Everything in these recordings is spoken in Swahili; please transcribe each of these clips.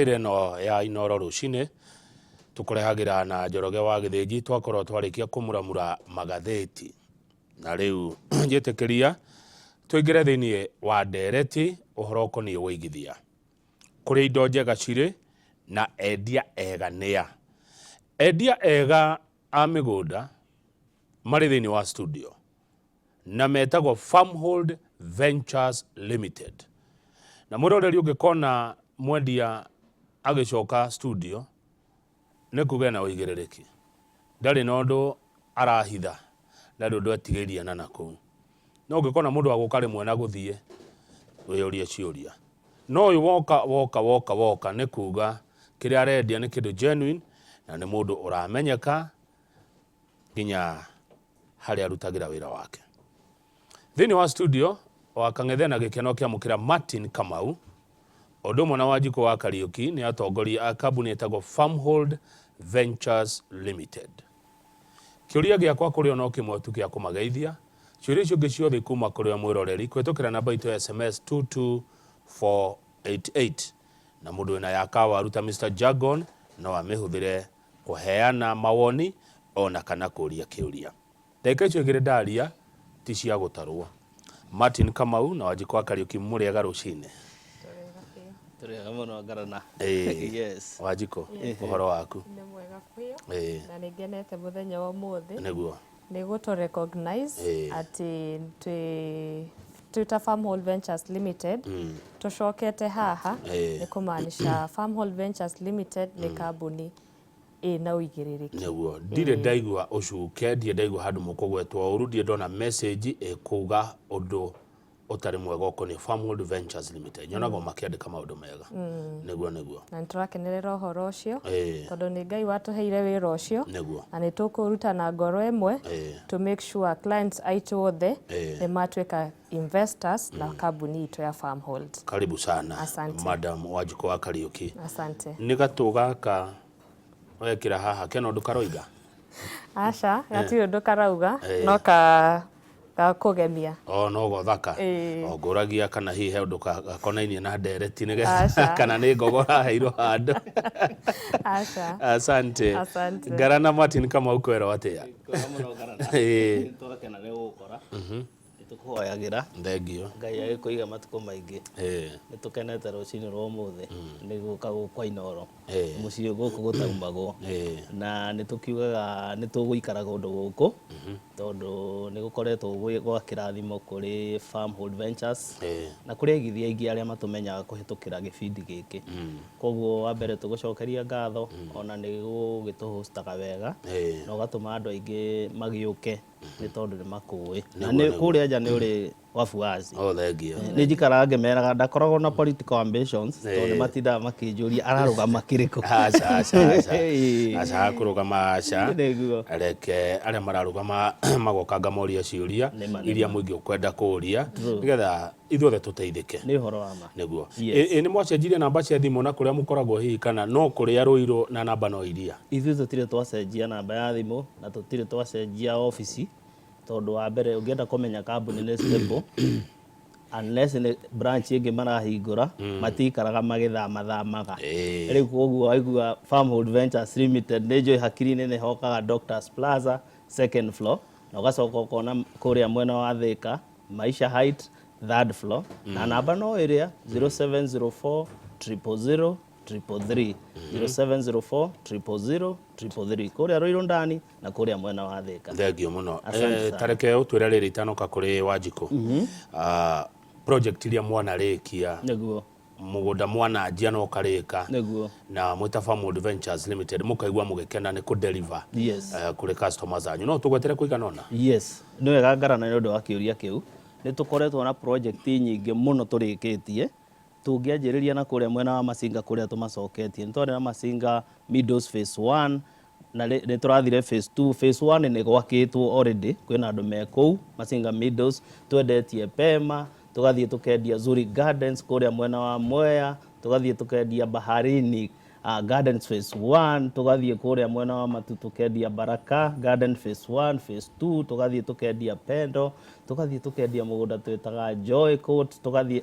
tabarire no ya Inoro rucine tukurehagira na Njoroge wa Githĩnji twakorwo twarikia kumuramura magatheti na riu njitikiria tuingire thiini wa ndereti uhoro ukoniĩ wĩigithia kuri indo njega cirĩ na endia eganĩa. Endia ega a mĩgũnda marĩ thiini wa studio na metagwo Farmhold Ventures Limited. Na mũroreri ũngĩkona mwendia agĩcoka studio nĩ kuga na ũigĩrĩrĩki, ndarĩ na ũndũ arahitha, ndarĩ ũndũ atigĩria na nakũu. No ũngĩkona mũndũ agũka rĩmwe na gũthiĩ wĩyũrie ciũria, no ũyũ woka nĩ kuga kĩrĩa arendia nĩ kĩndũ genuine na nĩ mũndũ ũramenyeka nginya harĩa arutagĩra wĩra wake. Thĩinĩ wa studio wa Kang'ethe na gĩkeno kĩamũkĩra Martin Kamau ũndũ ũmwe na Wanjikũ wa Kariuki nĩ atongoria a kambuni ĩtagwo Farmhold Ventures Limited. Kĩũria gĩakwa kũrĩ ono kĩmwe tu gĩa kũmageithia, ciũria icio ingĩ ciothe kuma kũrĩ o mwĩroreri kũhĩtũkĩra namba itũ ya SMS 22488 na mũndũ wĩna ya kawa ruta Mr. Jargon no amĩhũthĩre kũheana mawoni ona kana kũria kĩũria. Ndagĩka icio igĩrĩ ndaria ti cia gũtarwo. Martin Kamau na Wanjikũ wa Kariuki mũrĩega rũcinĩ. Tũrĩega mũno Ngarana. Yes. Wanjikũ, ũhoro waku? Nĩ mwega biũ. Na nĩngenete mũthenya wa ũmũthĩ. Nĩguo. Nĩ gũtũ recognize atĩ twĩ Farmhold Ventures Limited tũcokete haha nĩ kũmaanisha Farmhold Ventures Limited nĩ kambuni ĩna ũigĩrĩrĩki. Nĩguo, ndirĩ ndaigua ũcuke, ndirĩ ndaigua handũ mũkũgwetwo ũru, ndirĩ ndona message ĩkuga ũndũ ũtarĩ mwega ũkoniĩ Farmhold Ventures Limited. Nyonaga makĩandĩka maũndũ mega. Nĩguo. Na nĩtũrakenerera ũhoro ũcio tondũ nĩ Ngai watũheire wĩra ũcio na nĩ tũkũruta na ngoro ĩmwe to make sure clients aitũ othe nĩ matuĩka investors na kambuni itũ ya Farmhold. Karibu sana. Asante. Madam Wanjikũ wa Kariuki. Asante. Nĩ gatũ gaka wekĩra haha kena ũndũ karoiga? Aca, gatirĩ ũndũ karauga no kũgemia. No gothaka. Ngũragia kana hihi he ũndũ gakonainie na ndereti kana nĩ ngogora heirwo handũ. Asante. Ngarana Martin Kamau kwĩrwo atĩa? Twakena nĩ gũgũkora. Nĩtũkũhoyagĩra. Thengio. Ngai agĩkũiga matukũ maingĩ. Nĩtũkenete rũcinĩ rwa ũmũthĩ nĩ gũka gũkwa Inoro. Mũciĩ gũkũ gũtaumagwo. Na nĩtũkiugaga nĩtũgũikaraga ũndũ gũkũ tondũ nĩgũkoretwo gwa kĩrathimo kũrĩ Farmhold Ventures na kũrĩ aigithia aingĩ arĩa matũmenyaga kũhĩtũkĩra gĩbindi gĩkĩ. Koguo wa mbere tũgũcokeria ngatho ona nĩgũgĩtũhostaga wega na ũgatũma andũ aingĩ magĩũke nĩ tondũ nĩ makũĩ. Na nĩ kũrĩa nja nĩ ũrĩ wafuazi. Thengio. Nĩ njikaraga ngĩmeraga ndakoragwo na political ambitions tondũ matindaga makĩnjũria ararũgama kĩrĩkũ. Aca kũrũgama aca. Reke arĩa mararũgama magoka ngamoria ciũria iria mũingĩ ũkwenda kũũria nĩgetha ithuothe tũteithĩke. Nĩ ũhoro wa ma. Nĩguo. Nĩ mwacenjirie namba cia thimũ na kũrĩa mũkoragwo hihi kana no kũrĩa Rũirũ na namba no iria? Ithuĩ tũtirĩ twacenjia namba ya thimũ na tũtirĩ twacenjia ofici tondũ wa mbere ũngĩenda kũmenya kambuni nĩ stable unless nĩ branch ĩngĩ marahingũra matikaraga magĩthamaga. Rĩu koguo waigua Farmhold Ventures Limited nĩ njũĩ hakiri-inĩ nĩ hokaga Doctors Plaza second floor na ũgacoka ũkona kũrĩa mwena wa Thĩka Maisha Height third floor na namba no ĩrĩa 0704 000 333 0704 000 kũrĩa Rũirũ ndani na kũrĩa mwena wa Thĩka. Thengio mũno. Tareke ũtwĩre rĩrĩ itanoka kũrĩ Wanjikũ. Project iria mwanarĩkia nĩguo mũgũnda mwananjia no karĩka nĩguo na mwĩta Farmhold Ventures Limited mũkaigua mũgĩkena nĩ kũ-deliver kũrĩ customers anyu. No tũgwetere kũigana ũna? Yes. Nĩ wega Ngarana nĩ ũndũ wa kĩũria kĩu. Nĩ tũkoretwo na project nyingĩ mũno tũrĩkĩtie tũngĩanjĩrĩria na kũrĩa mwena wa Masinga kũrĩa tũmacoketie. Nĩ twarĩ na Masinga Meadows phase 1 na nĩ tũrathire phase 2. Phase 1 nĩ gwakĩtwo already, kwĩna andũ me kũu Masinga Meadows. Twendetie Pema, tũgathiĩ tũkendia Zuri Gardens kũrĩa mwena wa Mwea, tũgathiĩ tũkendia Baharini Gardens phase 1, tũgathiĩ kũrĩa mwena wa Matu tũkendia Baraka Garden phase 1, phase 2, tũgathiĩ tũkendia Pendo, tũgathiĩ tũkendia mũgũnda twĩtaga Joy Court, tũgathiĩ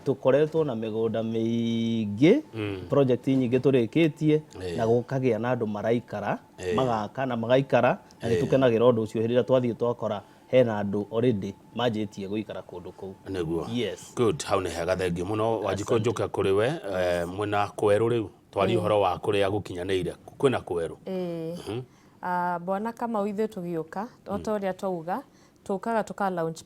tukoretwo na migunda miingi project nyingi turikitie na gukagia na andu maraikara magaka na magaikara na nitukenagira undu ucio hirira twathie twakora hena andu already manjitie guikara kundu kuu niguo. Yes, good. Hau ni hega thengi muno Wanjiko njuka kuri we mwena kweru riu twari uhoro wa kuria gukinyaneire kwina kweru bona kama uithe tugiuka otoria twauga tukaga tuka launch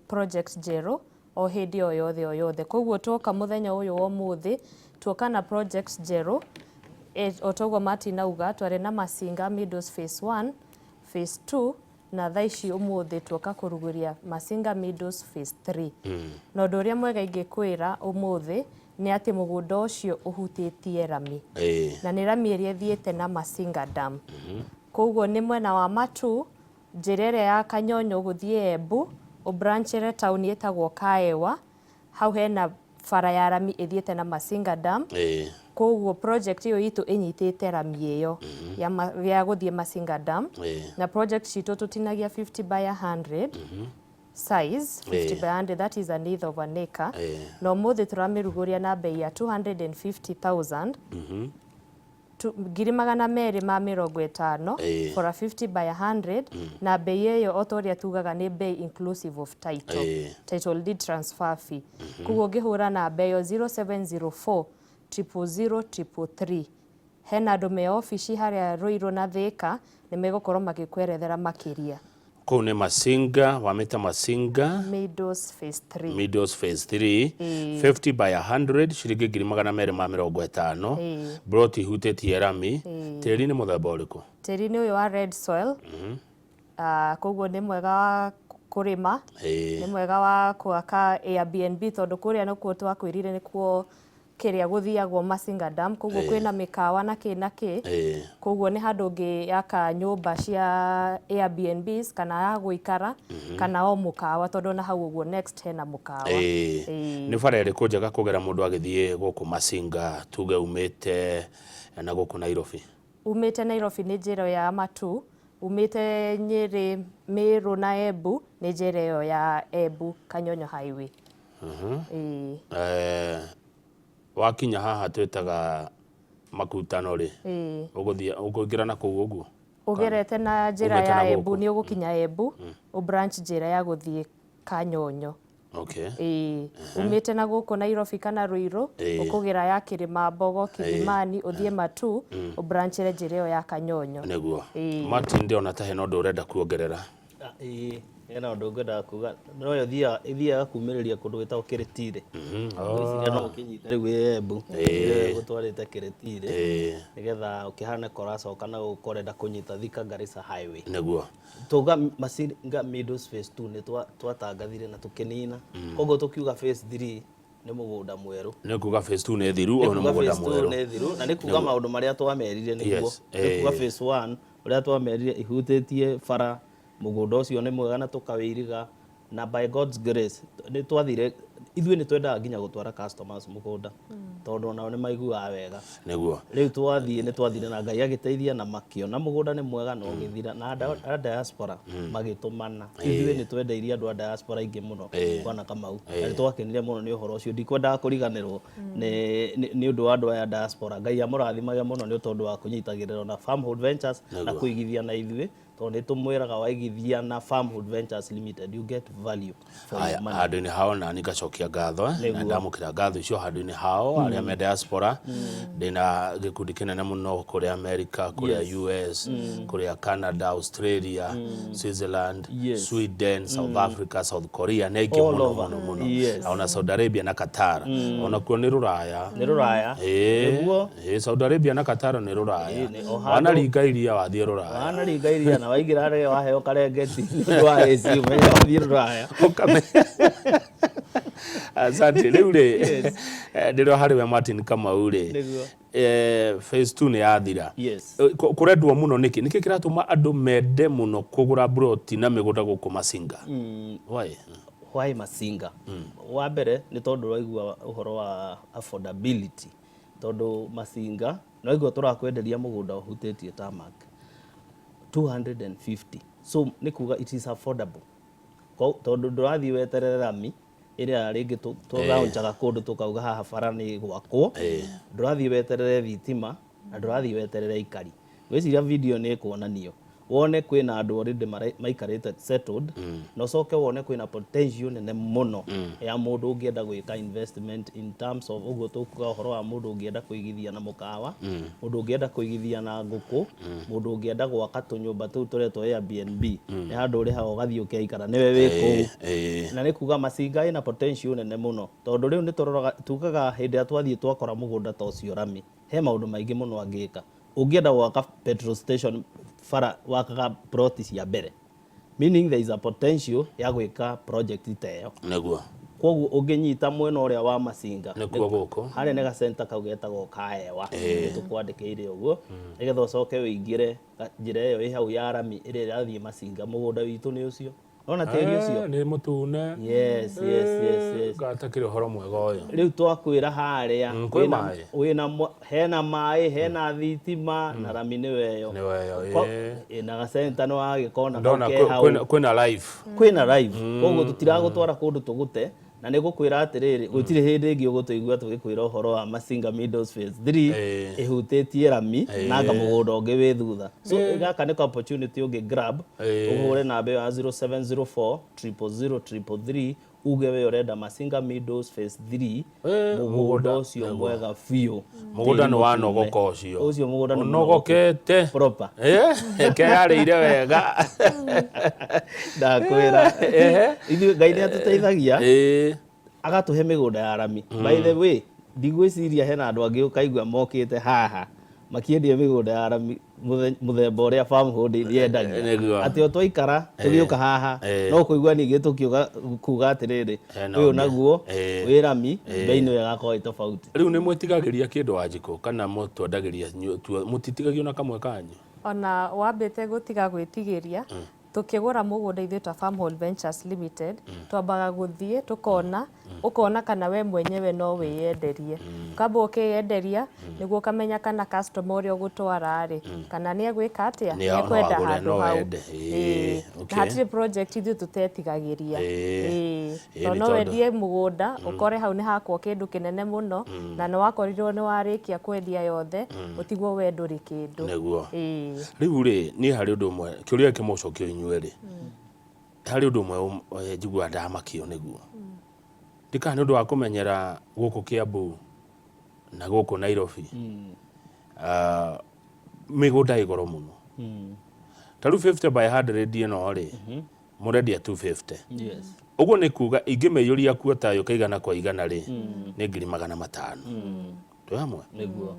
project Jero o hindi o yothe koguo twoka muthenya uyu wa muthi twoka na project Jero otoguo matinauga twari na Masinga Meadows phase 1 phase 2 na thaici umuthi twoka kuruguria Masinga Meadows phase 3 no ndoria mwega ingikwira umuthi ni ati mugunda ucio uhutitie rami na ni rami iria thiete na Masinga Dam koguo ni mwena wa Matu njirere ya Kanyonyo guthie Embu ubranchere town yetagwo Kaewa hau hena bara ya rami ithiete na Masinga Dam koguo project iyo itu inyitite rami iyo ya guthie Masinga Dam na project cito tutinagia 50 by 100 size 50 by 100 that is an eighth of an acre no muthi turamiruguria na bei ya 250,000 ngiri magana meri ma 50 for a 50 by 100 na bei iyo otoria tugaga ni bei inclusive of title deed transfer fee kuguo ngihura na bei 0704 00003 hena andu me office haria Ruiru na Thika ni megukorwo magikwerethera makiria kou ni Masinga wameta Masinga Meadows phase 3 50 by 100 shilingi ngiri magana meri ma 50 broti hutetie rami tiri ni muthemba uriku tiri ni uyu wa red soil koguo ni mwega wa kurima ni mwega wa kuaka Airbnb tondu kuria no kuo twakwirire ni kuo kiria guthiagwo Masinga Dam koguo kwina mikawa na ki koguo ni handu ngiyaka nyumba cia Airbnbs kana ya guikara kana o mukawa tondu na hau uguo next hena mukawa ni bara iriku njega kugera mundu agithie guku Masinga tuge umite na guku Nairobi umite Nairobi ni njira ya Matu umite Nyeri Meru na Embu ni njira ya Embu Kanyonyo highway wakinya haha twetaga makutano ri uguthia ugugira na kuu uguo ugerete na njira ya Embu ni ugukinya Embu u branch njira ya guthie Kanyonyo umite na guku Nairobi kana Ruiru ukugira ya Kirima Mbogo Kilimani uthie Matu u branch njira ya Kanyonyo niguo Martin ndio na tahe no ndo urenda kuongerera ena undu ngenda kuga no yo thia kumiriria kundu gwitagwo Kiritire no ukinyita riu Embu gutwarite Kiritire nigetha ukihana koracoka na ukorenda kunyita Thika Garissa highway niguo tuga Masinga Meadows phase 2 ni twatangathire na tukinina koguo tukiuga phase 3 ni mugunda mweru ni kuga phase 2 ni thiru o ni mugunda mweru na ni kuga maundu maria twamerire niguo ni kuga phase 1 uria twamerire ihutĩtie bara mugunda ucio ni mwega na tukawiriga na by God's grace ni twathire ithuĩ ni twendaga nginya gutwara customers mugunda tondu nao ni maiguaga wega niguo riu twathire na Ngai agiteithia na makiona mugunda ni mwega no githira na a diaspora magitumana ithuĩ ni twendeirie andu a diaspora ingi muno kwana Kamau na twakenire muno ni uhoro ucio ndikwendaga kuriganirwo ni undu wa andu a diaspora Ngai amurathimage muno ni tondu wa kunyitagirira na Farmhood Ventures na kuigithia na ithuĩ tondu tumwiraga waigithia na Farmhood Ventures Limited you get value for your money handu-ini hao na nigacokia ngatho na ndamukira ngatho icio handu-ini hao aria me diaspora ndina gikundi kinene muno kuria America kuria US kuria Canada Australia Switzerland Sweden South Africa South Korea na ingi muno ona Saudi Arabia na Qatar ona kuo ni ruraya niguo Saudi Arabia na Qatar ni ruraya wana ringa iria wathie ruraya na waigira rege waheo karengeti wa AC umenya wathie ruraya asante riu ri ndiro hariwe Martin Kamau ri phase 2 ni yathira kurendwo muno niki kiratuma andu mende muno kugura broti na migunda guku Masinga why Masinga wa mbere ni tondu waigua uhoro wa affordability tondu Masinga no igua turakwenderia mugunda uhutitie tarmac 250 so ni kuga it is affordable tondu ndurathi weterere rami iria ringi tugaunjaga kundu tukauga haha bara ni gwakwo ndurathii weterere thitima na ndurathii weterere ikari wiciria video ni kuonanio wone kwina andu already maikarite settled no soke wone kwina potential nene muno ya mundu ungienda gwika investment in terms of uguo tukuga horo wa mundu ungienda kuigithia na mukawa mundu ungienda kuigithia na nguku mundu ungienda gwaka tunyumba tu turetwo Airbnb ni handu uri hawo gathio keikara niwe wiku na ni kuga Masinga ina potential nene muno tondu riu ni turoraga tukaga hindi ya twathie twakora mugunda ta ucio rami he maundu maingi muno angika ungienda gwaka petrol station fara wakaga plot cia mbere meaning there is a potential ya gwika project teyo neguo koguo unginyita mwena uria wa Masinga neguo goko hari nega center kaugetagwo kaewa tukwandikire uguo nigetha ucoke wingire njira iyo i hau ya rami iria irathie Masinga mugunda witu ni ucio ona tiri ucio ni mutune yes gatakire horo mwega uyu riu twakwira haria wina hena mai hena thitima na rami ni weyo na ga center no agikona kwina live koguo tutiragutwara kundu tugute na nigukwira atiriri gutire hindi ingi ugutuigua tugikwira uhoro wa Masinga Meadows Phase 3 ihutitie rami na mugunda ungi wi thutha so gaka ni opportunity ungi grab uhure namba ya 0704 000 uge we urenda Masinga Meadows Phase 3 mugunda ucio mwega biu mugunda ni wanogoka ucio mugunda ni unogokete proper ke yarire wega ndakwira ithu Ngai ni atuteithagia agatuhe migunda ya rami by the way ndigwiciria hena andu angi ukaigua mokite haha makiendia migunda ya rami muthemba uria farm holding yendagia ati o twaikara tugiuka haha no kuigua ningi tukiuga kuga atiriri uyu naguo wi rami beino yagakorwo tofauti riu ni mwitigagiria kindu Wanjiku kana mutwendagiria mutitigagio na kamwe kanyu ona wambite gutiga gwitigiria tukigura mugunda ithu ta Farmhold Ventures Limited twambaga guthie tukona ukona kana we mwenyewe no wiyenderie kabo ukiyenderia niguo kamenya kana customer uria ugutwara ri kana ni egwika atia ni kwenda handu hau na hatire project ithu tutetigagiria no wendie mugunda ukore hau ni hakwo kindu kinene muno na no wakorirwo ni warikia kwendia yothe utigwo we nduri kindu neguo riu ri ni hari undu mwe kiuria kimucokio inyueri hari undu mwe njigua ndamakio niguo ndika ni undu wa kumenyera guku Kiambu na guku Nairobi migunda igoro muno taru 50 by 100 ino ri murendia 250 yes uguo ni kuga ingimeyuria kuota yo kaigana kwa igana ri ni 500 tu hamwe niguo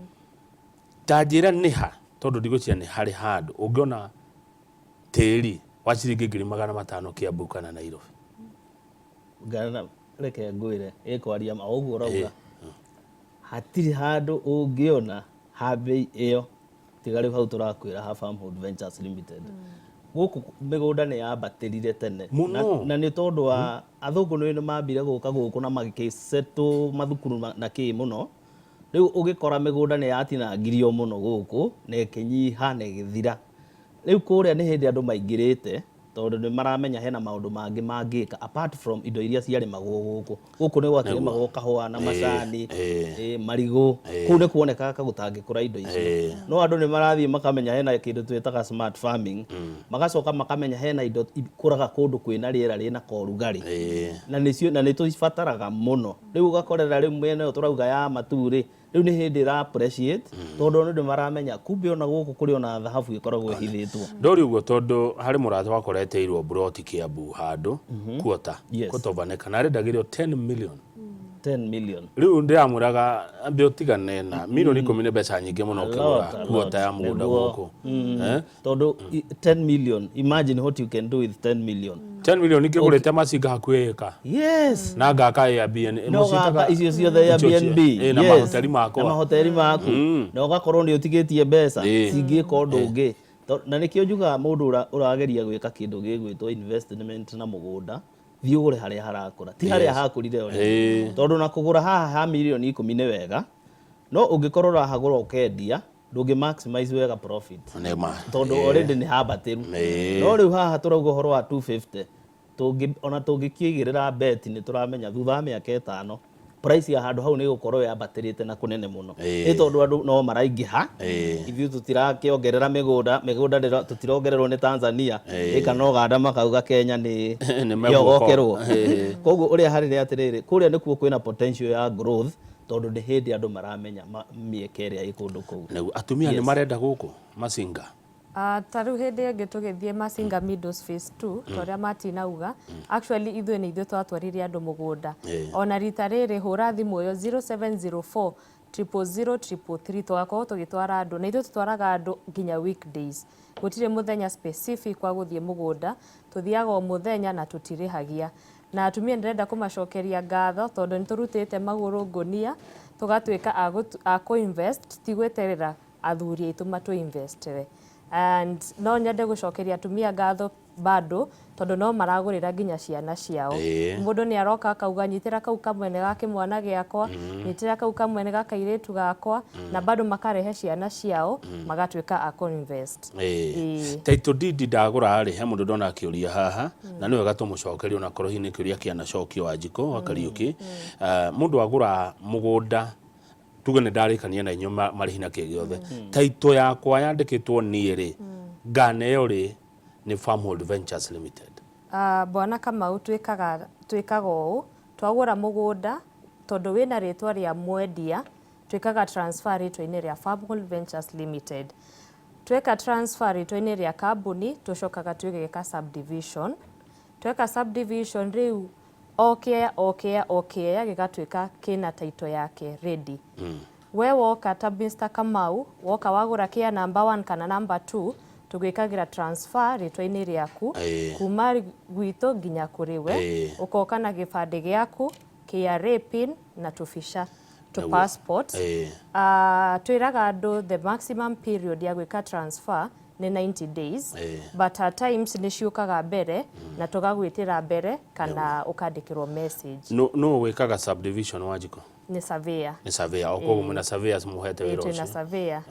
tajira ni ha tondu ndigucia ni hari handu ungiona tiri wa ciringi 500 Kiambu kana Nairobi ngana reke ngwire ikwaria ma uguo rauga hatiri handu ungiona habe iyo tigari hau turakwira ha Farmhold Ventures Limited guku migunda ni yabatirire tene na ni tondu wa athungu ni mambire guka guku na magikisetu mathukuru na ki muno riu ugikora migunda ni yatinangirio muno guku na ikinyiha na igithira riu kuria ni hindi andu maingirite tondu ni maramenya hena maundu mangi mangika apart from indo iria ciari magugu guku ni gwakire magugu kahua na macani marigu ku ni kuoneka kagutangikura indo icio no andu ni marathie makamenya hena kindu twitaga smart farming magacoka makamenya hena indo ikuraga kundu kwina riera rina korugari na nicio na nituibataraga muno riu ugakorera riu mwene uyu turauga ya maturi riu ni hindi ra appreciate tondu ni maramenya kumbe ona guku kuri ona thahabu ikoragwo ihithitwo ndori uguo tondu hari murata wakoreteirwo broti Kiambu handu kuota kutobaneka na arendagirio 10 million riu ndiamuraga ambe utigane na milioni 10 ni mbeca nyingi muno kugura kuota ya mugunda guku tondu 10 million imagine what you can do with 10 million 10 million ikigurite Masinga hakuika yes na ngaka Airbnb musitaga icio ciothe Airbnb na mahoteli mako na mahoteli maku na ugakorwo ni utigitie mbeca cingika undu ungi na nikio njuga mundu urageria gwika kindu gigwitwo investment na mugunda thiugure haria harakura ti haria hakurire ole tondu na kugura haha ha milioni 10 ni wega no ungikorwo rahagura ukendia ndungi maximize wega profit tondu already ni habatiru no riu haha turauga horo wa 250 ona tũngĩkĩigĩrĩra bet nĩ tũramenya thutha wa mĩaka 5 price ya handũ hau nĩ gũkorwo yambatĩrĩte na kũnene mũno nĩ tondũ andũ no maraingĩha ithuĩ tũtirakĩongerera mĩgũnda tũtirongererwo nĩ Tanzania kana Uganda makauga Kenya nĩ yogokerwo koguo ũrĩa harĩ nĩ atĩrĩrĩ kũrĩa nĩkuo kwĩna potential ya growth tondũ nĩ hĩndĩ andũ maramenya mĩeke ĩrĩa ĩ kũndũ kũu. Atumia nĩ marenda gũkũ Masinga tarĩu hĩndĩ ĩngĩ tũgĩthiĩ Masinga Meadows phase 2 torĩa matinauga actually ithuĩ nĩ ithuĩ twatwarire andũ mũgũnda ona rita rĩrĩ hũra thimũ yo 0704 00033 twakorwo tũgĩtwara andũ na ithuĩ tũtwaraga andũ nginya weekdays gũtirĩ mũthenya specific wa gũthiĩ mũgũnda tũthiaga o mũthenya na tũtirĩhagia na atumia ndĩrenda kũmacokeria ngatho tondũ nĩ tũrutĩte magũrũ ngũnia tũgatuĩka a kũ-invest tigweterera athuri aitũ matũ-investere and no nyende gũcokeria atumia ngatho bado tondũ no maragũrĩra nginya ciana ciao mũndũ nĩ aroka akauga nyitĩra kau kamwene ga kĩmwana gĩakwa nyitĩra kau kamwene ga kairĩtu gakwa na bado makarehe ciana ciao magatuĩka a kũ-invest. Title deed ndagũra rĩ he mũndũ ndona akĩũria haha na nĩ wega tũmũcokerie ona korwo hihi nĩ kĩũria kĩanacokio Wanjikũ wa Kariuki mũndũ agũra mũgũnda tuge nĩ ndarĩkania na inyuĩ marĩhi na kĩ gĩothe title yakwa yandĩkĩtwo niĩ rĩ nganeo rĩ nĩ Farmhold Ventures Limited. Bwana Kamau twĩkaga ũũ twagũra mũgũnda tondũ wĩna rĩtwa rĩa mwendia twĩkaga transfer rĩtwa-inĩ rĩa Farmhold Ventures Limited. Tweka transfer rĩtwa-inĩ rĩa kambuni tũcokaga twĩgeka subdivision. Tweka subdivision rĩu okea gĩgatuĩka kĩna title yake ready. We woka ta Mr. Kamau woka wagũra kĩa number 1 kana number 2 tũgwĩkagĩra transfer rĩtwa-inĩ rĩaku kuma gwitũ nginya kũrĩ we ũkoka na gĩbandĩ gĩaku KRA pin na tũbica to passport. Twĩraga andũ the maximum period ya gwĩka transfer nĩ 90 days but at times nĩ ciũkaga mbere na tũgagwĩtĩra mbere kana ũkandĩkĩrwo message. No wĩkaga subdivision Wanjikũ? Nĩ surveyor. Nĩ surveyor okoguo mwĩna surveyors mũhete wĩra ũcio? Twĩna surveyor.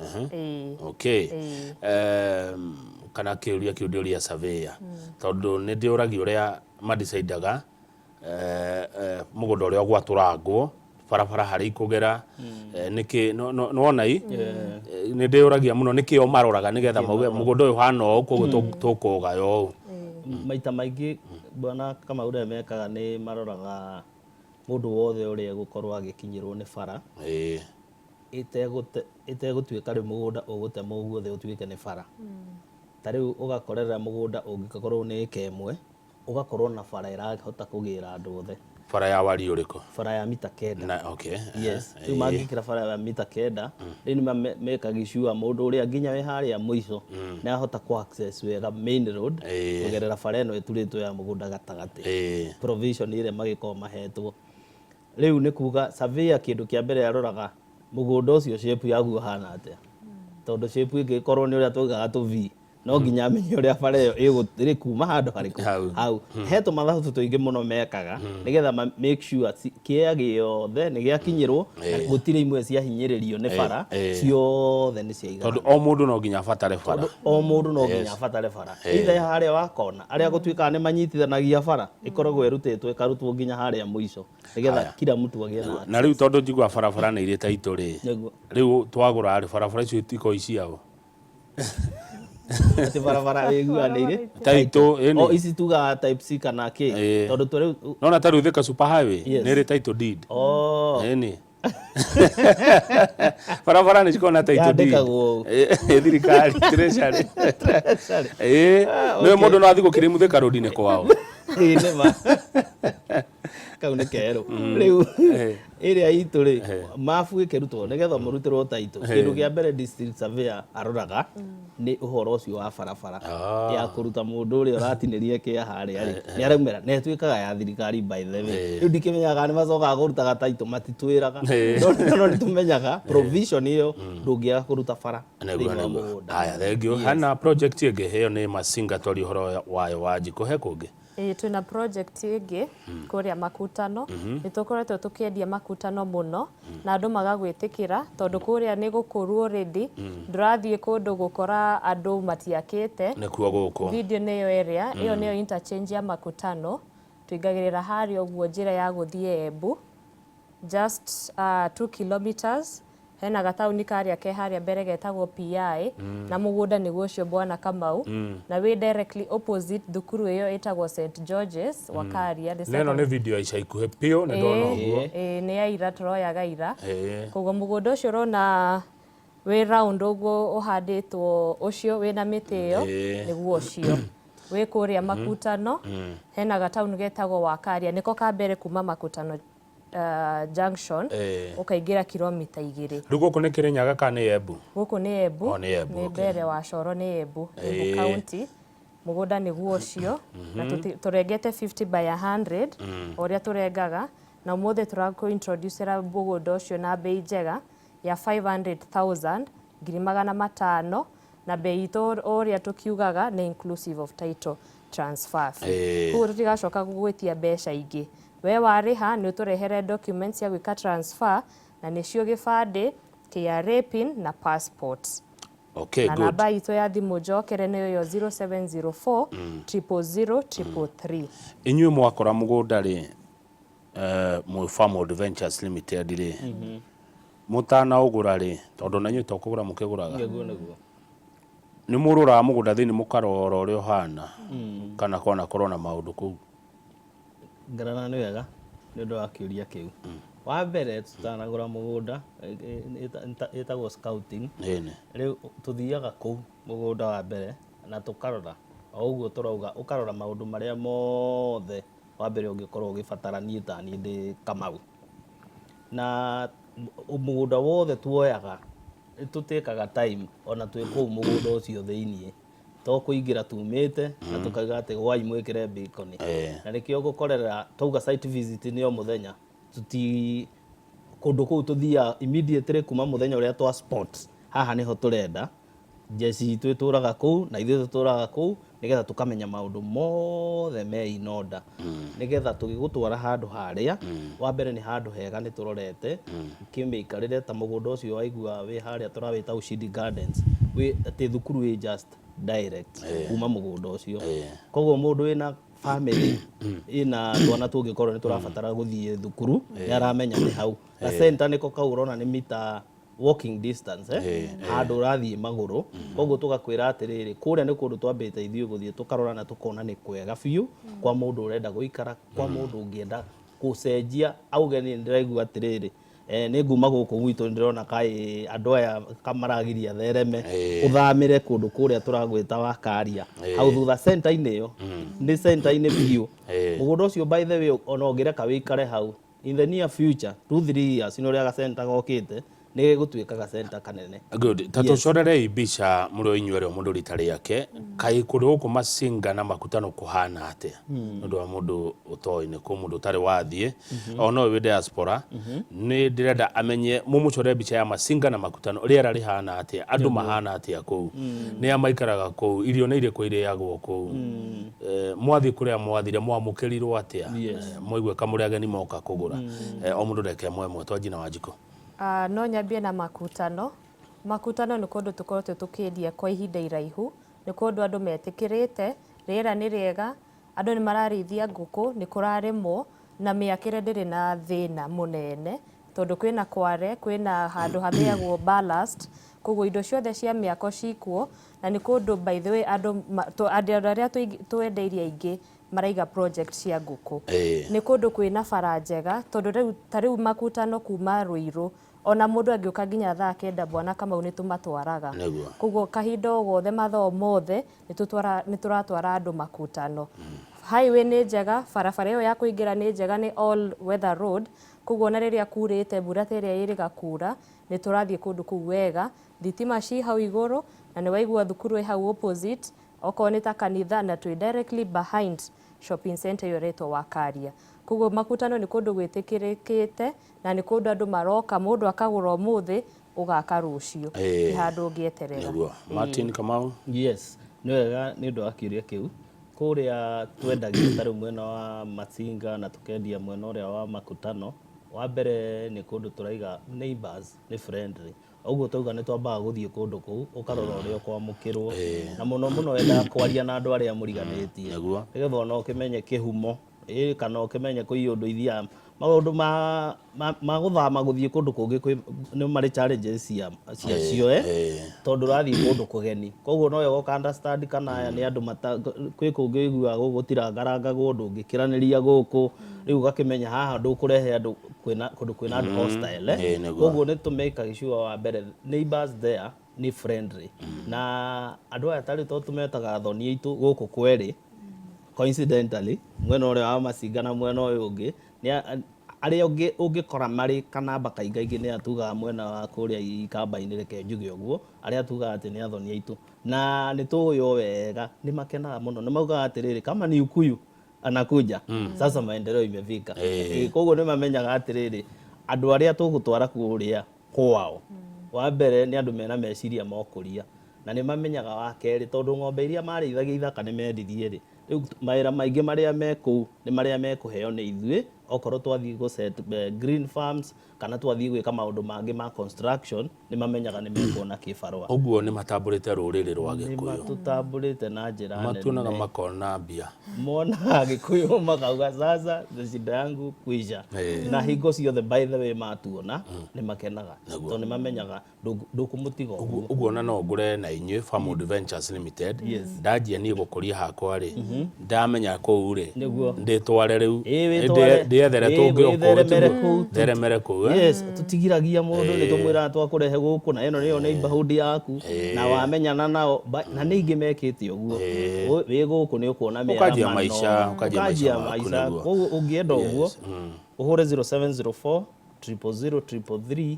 Okay. Kana kĩũria surveyor tondũ nĩ ndĩũragia ũrĩa madecidaga mũgũnda ũrĩa gwatũrangwo barabara harĩ kũgera nĩkĩ nona nĩ ndĩũragia mũno nĩkĩo maroraga nĩgetha mauge mũgũnda ũyũ hana ũũ koguo tũkũgaya ũũ. Maita maingĩ Bwana Kamau ũrĩa mekaga nĩ maroraga mũndũ wothe ũrĩa gũkorwo agĩkinyĩrwo nĩ bara ĩtegũtuĩka rĩ mũgũnda ũgũtemwo guothe ũtuĩke nĩ bara. Ta rĩu ũgakorera mũgũnda ũngĩkorwo nĩ ĩka ĩmwe ũgakorwo na bara ĩrahota kũgĩra andũ othe. Bara ya wari ũrĩkũ? Bara ya mita 9. Okay. Yes. Rĩu mangĩkĩra bara ya mita 9 rĩu nĩ mekaga sure mũndũ ũrĩa nginya wĩ harĩa mũico nĩ ahota kũ access wega main road kũgerera bara ĩno ĩturĩtwo ya mũgũnda gatagatĩ. Provision ĩrĩa magĩkorwo mahetwo. Rĩu nĩ kuga surveyor kĩndũ kĩa mbere aroraga mũgũnda ũcio shape yaguo hana atĩa. Tondũ shape ĩngĩkorwo nĩ ũrĩa tũgaga tũ no nginya amenye ũrĩa bara ĩyo ĩgũthiĩ kuma handũ harĩkũ hau. He tũmathabu tũingĩ mũno mekaga nĩgetha make sure kĩaya gĩothe nĩ gĩakinyĩrwo na gũtirĩ imwe ciahinyĩrĩrio nĩ bara ciothe nĩ ciaigana. Tondũ o mũndũ no nginya abatare bara. O mũndũ no nginya abatare bara. Either harĩa wakona arĩa gũtuĩkaga nĩ manyitithanagia bara ĩkoragwo ĩrutĩtwo ĩkarutwo nginya harĩa mũico nĩgetha kila mtu agĩe na rĩu tondũ njigua barabara nĩ irĩ title rĩu twagũra twagũra icio itiko iciao ati barabara wĩiguanĩire title o ici tuga type C kana K tondũ tũrĩ nona ta rĩu Thika super highway nĩ irĩ title deed ĩni barabara nĩ cikona title deed thirikari treasury nĩ mũndũ no athiĩ gũkĩrĩmu Thika road nĩ kwao nĩ ma kau nĩ kerũ rĩu ĩrĩa itũ rĩ mabu ĩkĩrutwo nĩgetha mũrutĩrwo title kĩndũ kĩa mbere district surveyor aroraga nĩ ũhoro ũcio wa barabara ya kũruta mũndũ ũrĩa ũratinĩria kĩa harĩa rĩ nĩ araumĩra na ĩtuĩkaga ya thirikari by the way rĩu ndikĩmenyaga nĩ macokaga kũrutaga title matitwĩraga no nĩ tũmenyaga provision ĩyo ndũngĩaga kũruta bara. Haya thengio hana project ĩngĩ heyo nĩ Masinga twari ũhoro wayo Wanjikũ he kũngĩ Twina project ĩngĩ kũrĩa Makutano nĩ tũkoretwo tũkĩendia Makutano mũno na andũ magagwĩtĩkĩra tondũ kũrĩa nĩ gũkũru already ndũrathiĩ kũndũ gũkora andũ matiakĩte nĩkuo gũkũ video nĩyo area ĩyo nĩyo interchange ya Makutano tuingagĩrĩra harĩa ũguo njĩra ya gũthiĩ Embu just 2 kilometers hena gatauni karĩa ke harĩa mbere getagwo PI na mũgũnda nĩguo ũcio Bwana Kamau na we directly opposite thukuru ĩyo ĩtagwo St George's Wakaria. Neno nĩ video ya ica ikuhĩ piũ nĩ ndona ũguo nĩ ya ira tũroyaga ira koguo mũgũnda ũcio ũrona wĩ round ũguo ũhandĩtwo ũcio wĩna mĩtĩ ĩyo nĩguo ũcio wĩ kũrĩa Makutano hena gatauni getagwo Wakaria nĩko kambere kuma Makutano junction ukaingira kilomita 2 rĩu gũkũ nĩ Kĩrĩnyaga kana nĩ Embu gũkũ nĩ Embu nĩ mbere wa Coro nĩ Embu county mũgũnda nĩguo ũcio na tũrengete 50 by 100 ũrĩa tũrengaga na ũmũthĩ tũrakũ-introducera mũgũnda ũcio na bei njega ya 500,000 500,000 na bei itũ ũrĩa tukiugaga nĩ inclusive of title transfer fee koguo tũtigacoka gũgwĩtia mbeca ingĩ we warĩha nĩ ũtũrehere documents ya gwĩka transfer na nĩcio gĩbandĩ KRA pin na passport. Okay, na good. namba itũ ya thimũ njokere nĩyo 0704 000 333. Inyuĩ mwakora mũgũnda rĩ Moi Farmwood Ventures Limited rĩ mũtana ũgũra rĩ tondũ na inyuĩ to kũgũra mũkĩgũraga nĩ mũrũraga mũgũnda thĩinĩ mũkarora ũrĩa ũhana kana kona korona maũndũ kũu ngarana nĩ wega nĩ ũndũ wa kĩũria kĩu wa mbere tutanagũra mũgũnda ĩtagwo scouting rĩu tuthiaga kũu mũgũnda wa mbere na tũkarora o ũguo tũrauga ũkarora maũndũ marĩa mothe wa mbere ũngĩkorwo ũgĩbatarania ta niĩ ndĩ Kamau na mũgũnda wothe tuoyaga tũtĩkaga time ona twĩ kũu mũgũnda ũcio thĩiniĩ to kũingĩra tumĩte na tukauga atĩ gwai mwĩkĩre bacon na nĩkĩo gũkorera twauga site visit nĩ o mũthenya tuti kũndũ kũu tũthiaga immediately kuma mũthenya ũrĩa twa spot haha nĩho tũrenda jeci itũ tũraga kũu na ithuĩ tũraga kũu nĩgetha tũkamenya maũndũ mothe me inoda nĩgetha tũgĩgũtwara handũ harĩa wa mbere nĩ handũ hega nĩ tũrorete kĩmĩikarĩre ta mũgũnda ũcio waigua wĩ harĩa tũrawĩta Ushindi Gardens wĩ atĩ thukuru wĩ just direct kuma mũgũnda ũcio koguo mũndũ wĩna family ina twana tũngĩkorwo nĩ tũrabatara gũthiĩ thukuru nĩ aramenya nĩ hau na center nĩko kau ũrona nĩ mita walking distance handũ ũrathiĩ magũrũ koguo tũgakwĩra atĩrĩrĩ kũrĩa nĩ kũndũ twambĩte ithuĩ gũthiĩ tũkarora na tũkona nĩ kwega biũ kwa mũndũ ũrenda gũikara kwa mũndũ ũngĩenda gũcenjia auge nĩ ndĩraigua atĩrĩrĩ nĩ nguma gũkũ gwitũ ndĩrona kaĩ andũ aya kamaragiria thereme ũthamĩre kũndũ kũrĩa tũragwĩta Wakaria hau thutha center-inĩ ĩyo nĩ center-inĩ biũ mũgũnda ũcio by the way ona ũngĩreka wĩikare hau in the near future 2-3 years nĩ ũrĩa ga center gokĩte nĩ gũtuĩkaga center kanene. Good. Tatu corerei mbica mũrĩ inyuĩ rĩo mũndũ rita rĩake kaĩ kũrĩ gũkũ Masinga na Makutano kũhana atĩa nĩũndũ wa mũndũ ũtoĩ nĩ kũ mũndũ ũtarĩ wathiĩ ona wĩ diaspora nĩ ndĩrenda amenye mũmũcore mbica ya Masinga na Makutano rĩera rĩhana atĩa andũ mahana atĩa kũu nĩ amaikaraga kũu irio nĩ irĩkũ irĩagwo kũu mwathi kũrĩa mwathire mwamũkĩrirwo atĩa mwaigua kamũrĩ ageni moka kũgũra o mũndũ reke mwemwe twanjina Wanjikũ. No nyambie na Makutano. Makutano nĩ kũndũ tũkoretwo tũkĩendia kwa ihinda iraihu, nĩ kũndũ andũ metĩkĩrĩte, rĩera nĩ rĩega, andũ nĩ mararĩithia ngũkũ, nĩ kũrarĩmwo na mĩakĩre ndĩrĩ na thĩna mũnene tondũ kwĩna kware, kwĩna handũ hatheagwo ballast, koguo indo ciothe cia mĩako cikuo na nĩ kũndũ by the way andũ arĩa twendeirie aingĩ maraiga project cia ngũkũ. Nĩ kũndũ kwĩna bara njega tondũ tarĩu Makutano kuma Ruiru ona mũndũ angĩũka nginya thaa 9 Bwana Kamau nĩ tũmatwaraga. Koguo kahinda o gothe mathaa mothe nĩ tũratwara andũ Makutano. Highway nĩ njega, barabara ĩyo ya kũingĩra nĩ njega, nĩ all weather road, koguo na rĩrĩa kurĩte mbura ta ĩrĩa ĩrĩga kura nĩ tũrathiĩ kũndũ kũu wega, thitima ci hau igũrũ na nĩ waigua thukuru ĩ hau opposite okorwo nĩ ta kanitha na twĩ directly behind shopping center ĩyo ĩretwo Wakaria. Koguo Makutano nĩ kũndũ gwĩtĩkĩrĩkĩte na nĩ kũndũ andũ maroka, mũndũ akagũra ũmũthĩ ũgaka rũciũ nĩ handũ ũngĩeterera. Martin Kamau. Yes, nĩ wega nĩ ũndũ wa kĩũria kĩu kuria twendagia taru mwena wa Masinga na tukendia mwena uria wa Makutano wa mbere ni kundu turaiga neighbors ni friendly uguo tauga ni twambaga guthie kundu kuu ukarora uria kwamukirwo na muno muno wenda kwaria na andu aria muriganitie nigetha ona ukimenye kihumo kana ukimenye kwi undu ithia maundu ma guthama guthie kundu kungi ni mari challenges cia cio tondu rathie kundu kugeni koguo no yo understand kana aya ni andu kwi kungi igua gutirangarangagwo ndungikiraniria guku riu gakimenya haha ndukurehe andu kundu kwina andu hostile koguo ni to make sure wa mbere neighbors there ni friendly na andu aya tari to tumetaga thoni itu guku kweri coincidentally mwena uria wa Masinga na mwena uyu ungi ni aria ungikora mari kana bakaingaingi ni atuga mwena wa kuria ikamba-ini reke njuge uguo aria atuga ati ni athoni aitu na ni tuyo wega ni makenaga muno ni maugaga atiriri kama ni Ukuyu anakuja sasa maendeleo imefika koguo ni mamenyaga atiriri andu aria tugutwara kuria kwao wa mbere ni andu mena meciria mokuria na ni mamenyaga wa keri tondu ng'ombe iria marithagia ithaka ni mendirie ri riu maira maingi maria meku ni maria mekuheo ni ithue okorwo twathii go set green farms kana twathii gwika maundu mangi ma construction ni mamenyaga ni mekuona kibarua uguo ni matamburite ruriri rwa Gikuyu ni matutamburite na njira nene matunaga makona mbia mona Gikuyu makauga sasa shida yangu kuisha na hingo ciothe by the way matuona ni makenaga to ni mamenyaga ndukumutiga uguo na no ngure na inyue Farmwood Ventures Limited ndajia ni gukuria hakwa ri ndamenya kuu ri nditware riu ndiethere theremere kuu yes tutigiragia mundu ni tumwira twakurehe guku na ino niyo neighborhood yaku na wamenyana nao na ni ingi mekite uguo wi guku ni ukuona mera ukajia maisha koguo ungienda uguo uhure 0704 000 333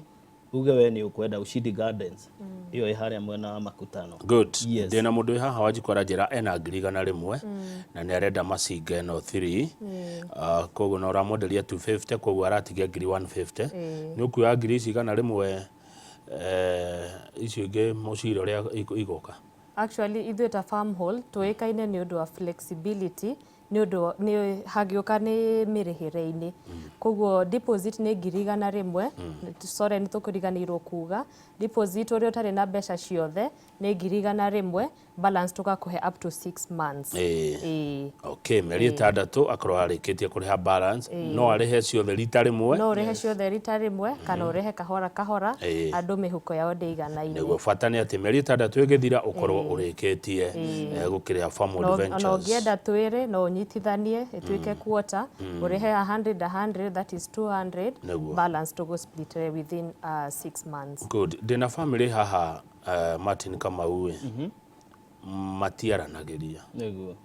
uge we ni ukwenda Ushindi Gardens iyo iharia mwena wa Makutano good ndina mundu haha wajikora njira ena ngirigana rimwe na ni arenda Masinga eno 3 koguo no ramodelia 250 koguo aratigia ngiri 150 ni ukuya ngiri cigana rimwe icio ingi muciri uria igoka actually ithuĩ ta Farmhold tuikaine ni undu wa flexibility ni hagiuka ni mirihire-ini koguo deposit ni ngiri 100 sore ni tukuriganirwo kuga deposit uria utari na mbeca ciothe ni ngiri 100 balance tugakuhe up to 6 months okay meri itandatu akorwo arikitie kuriha balance no arihe ciothe rita rimwe no urihe ciothe rita rimwe kana urihe kahora andu mihuko yao ndiganaine niguo bata ni ati meri itandatu igithira ukorwo urikitie gukiriha Farmwood Ventures no ngienda twiri no nyitithanie ituike quarter urihe 100 that is 200 balance to go split within 6 months good dina family haha Martin Kamau matiaranagiria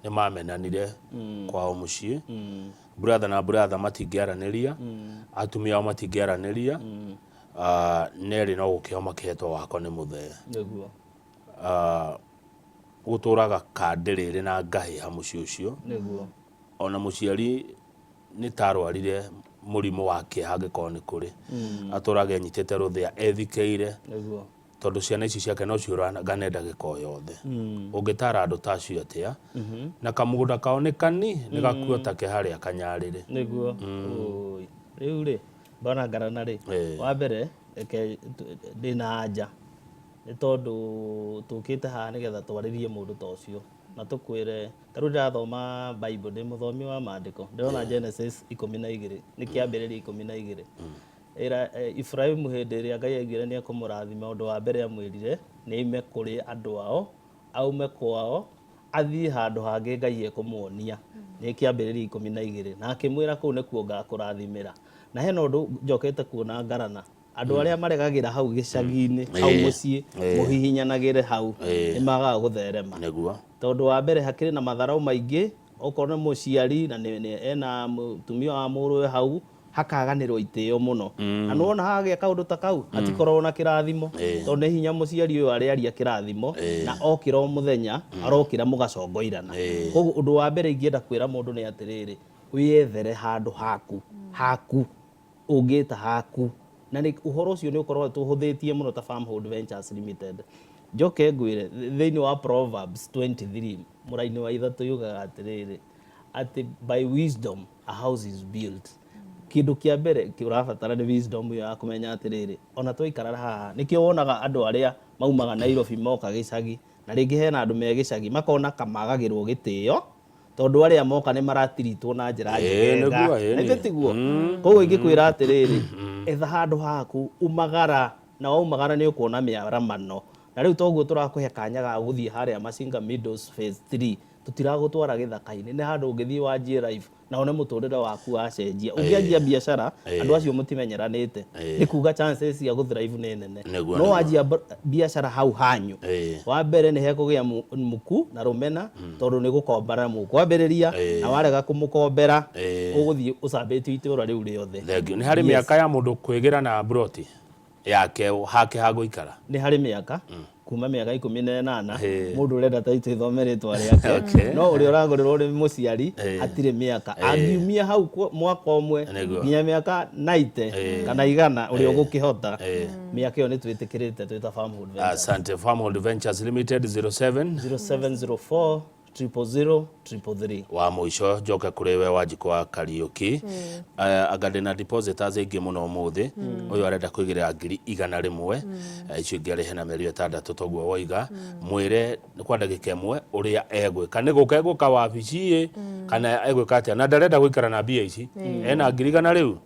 ni mamenanire kwao mucii brother na brother matingiaraniria atumia matingiaraniria neri no gukio makihetwo wako ni muthee niguo guturaga kandiriri na ngahi ha mucii ucio niguo ona muciari ni tarwarire murimu wake hangiko ni kuri aturage nyitete ruthia ethikeire niguo tondu ciana ici ciake no ciuragane ndagika o yothe ungitara andu tacio atia na kamugunda kao ni kani ni gakuo take haria kanyariri niguo riu ri bona ngarana ri wa mbere ndina anja ni tondu tukite haha nigetha twaririe mundu ta ucio na tukwire taru ndathoma Bible ndi muthomi wa maandiko ndona Genesis 12 ni kiambiriria 12 era Ibrahimu hindi ria Ngai aigire ni akumurathima undu wa mbere amwirire ni ime kuri andu ao aume kwao athii handu hangi Ngai ekumuonia ni kiambiriria 12 na akimwira kuu nikuo ngakurathimira na hena undu njokete kuona ngarana andu aria maregagira hau gicagi-ini hau mucii muhihinyanagire hau ni magaga gutherema niguo tondu wa mbere hakiri na matharau maingi okorwo muciari na ena mutumia wa muruwe hau hakaganirwo itio muno na nuona hagia kaundu ta kau atikorwo na kirathimo tondu hinya muciari uyu ariaria kirathimo na okira o muthenya arokira mugacongoirana koguo undu wa mbere ingienda kwira mundu ni atiriri wiyethere handu haku ungita haku na ni uhoro ucio ni ukorwo tuhuthitie muno ta Farmwood Ventures Limited njoke ngwire thĩinĩ wa Proverbs 23 mũraini wa 3 yugaga atĩrĩrĩ atĩ by wisdom a house is built. Kĩndũ kĩa mbere kĩrabatara nĩ wisdom ya kũmenya atĩrĩrĩ ona twaikara haha nĩkĩo wonaga andũ arĩa maumaga Nairobi moka gĩcagi na rĩngĩ hena andũ me gĩcagi makona kamagagĩrwo gĩtĩo tondũ arĩa moka nĩ maratiritwo na njĩra njega na gĩtiguo. Koguo ingĩkwĩra atĩrĩrĩ etha handũ haku umagara na waumagara nĩ ũkuona mĩaramano na rĩu toguo tũrakũhe kanya ga gũthiĩ harĩa Masinga Meadows phase 3 tutiragũtwara gĩthaka-inĩ nĩ handũ ũngĩthiĩ wanjie life na one mũtũrĩre waku wacenjia ũngĩanjia biacara andũ acio mũtimenyeranĩte nĩ kuga chances cia gũthrive nĩ nene no wanjia biacara hau hanyu wa mbere nĩ hekũgĩa muku na rũmena tondũ nĩ gũkombara mũkwambĩrĩria na warega kũmũkombera ũgũthiĩ ũcambĩtio itũra rĩu rĩothe. Nĩ harĩ mĩaka ya mũndũ kwĩgĩra na broti yake hake ha gũikara nĩ harĩ mĩaka kuma mĩaka 18 mũndũ ũrenda taitũ ithome rĩtwa rĩake no ũrĩa ũragũrĩrwo nĩ mũciari hatirĩ mĩaka angiumia hau mwaka ũmwe nginya mĩaka 90 kana 100 ũrĩa ũgũkĩhota mĩaka ĩyo nĩ twĩtĩkĩrĩte twĩta Farmhold Ventures. Asante. Farmhold Ventures Limited 0704 000 wa mũico njoke kũrĩ we Wanjikũ wa Kariũki anga ndĩna depositors aingĩ mũno ũmũthĩ ũyũ arenda kũigĩrĩra 100,000 icio ingĩ arĩhe na mĩeri 6 toguo woiga mwĩre kwa ndagĩka ĩmwe ũrĩa egwĩka nĩ gũka egũka wabici kana egwĩka atĩa na ndarenda gũikara na mbia ici ena 100,000 rĩu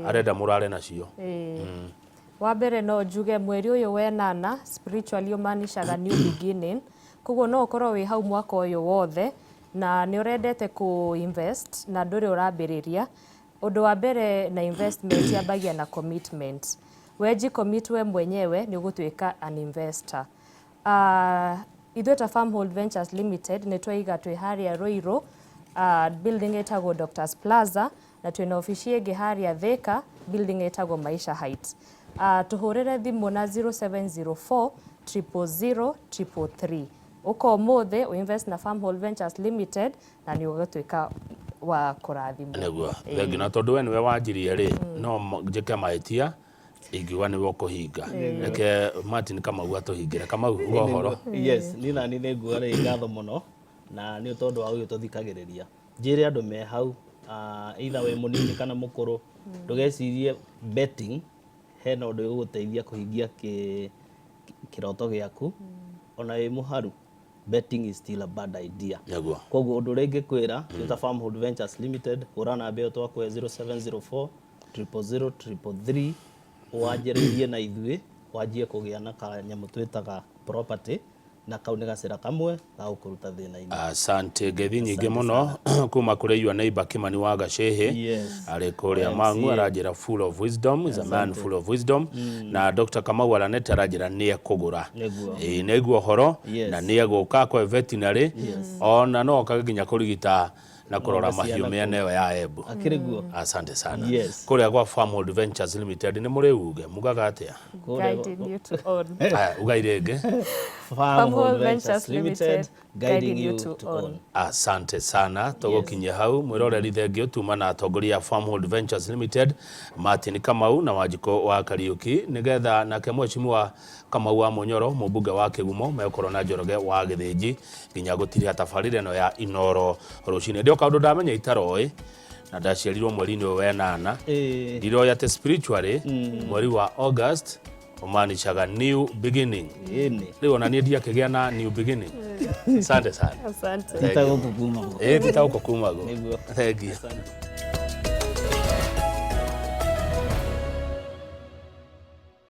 arenda mũrare nacio. Wa mbere no njuge mweri ũyũ wenana spiritually umaanishaga new beginning. Koguo no ũkorwo wĩ hau mwaka ũyũ wothe na nĩ ũrendete ku-invest na ndũrĩ ũrambĩrĩria. Ũndũ wa mbere na investment yambagia na commitment. Weji commit we mwenyewe nĩ ũgũtuĩka an investor. Ithuĩ ta Farmhold Ventures Limited nĩ twaiga twĩ harĩa Ruiru, building ĩtagwo Doctors Plaza na twĩna ofici ĩngĩ harĩa Thika, building ĩtagwo Maisha Heights. Tuhũrĩre thimũ na 0704 000 333. Uko mũthĩ uinvest na Farmhold Ventures Limited na nĩ ũgũtuĩka wa kũrathimwo. Nĩguo thengi na tondũ we nĩwe wanjirie rĩ no njĩke mahĩtia ingiuga nĩwe ũkũhinga reke Martin Kamau atũhingĩre. Kamau ũhoro? Yes ni nani nĩ nguga rĩ ngatho mũno na nĩ tondũ wa ũyũ tũthikagĩrĩria njĩre andũ me hau either wĩ mũnini kana mũkũrũ ndũgecirie betting hena ũndũ ũgũteithia kũhingia kĩroto gĩaku ona wĩ mũharu betting is still a bad idea. Koguo ũndũ ũrĩa ingĩkwĩra twĩta Farmhold Ventures Limited hũra namba ĩyo twakũhe 0704 000 333 wanjĩrĩrie na ithuĩ wanjie kũgĩa na kanyamũ twĩtaga property na kau nĩ gacĩra kamwe ga gũkũruta thĩna-inĩ. Asante. Ngethi nyingĩ mũno kuma kũrĩ your neighbor Kimani wa Gacehe arĩ kũrĩa Mang'u aranjĩra full of wisdom is a man full of wisdom na Dr. Kamau aranete aranjĩra nĩ ekũgũra nĩguo horo na nĩ egũka kwa veterinary ona no okaga nginya kũrigita na kũrora mahiũ mĩena ĩyo ya Embu. Asante sana. Kũrĩa gwa Farmhold Ventures Limited nĩ mũrĩ uge mugaga atĩa? Guiding you to own. Ugaire ĩngĩ? Farmhold Ventures Limited guiding you to own. Asante sana. Tũgũkinyia hau mwĩroreri thengio tuma na atongoria Farmhold Ventures Limited Martin Kamau na Wanjikũ wa Kariũki nĩgetha nake mheshimiwa Kamau wa Munyoro mũmbunge wa Kĩgumo megũkorwo na Njoroge wa Gĩthĩnji nginya gũtirĩ tabarĩra ĩno ya Inoro rũcinĩ. Ndio kaũndũ ndamenya itaroĩ na ndaciarirwo mweri-inĩ ũyũ wenana ndiroĩ atĩ spiritually mweri wa August umaanishaga new beginning. Rĩu ona niĩ ndiakĩgĩa na new beginning. Asante sana. Asante. Titagũkũ kuma go. Titagũkũ kuma go. Thank you.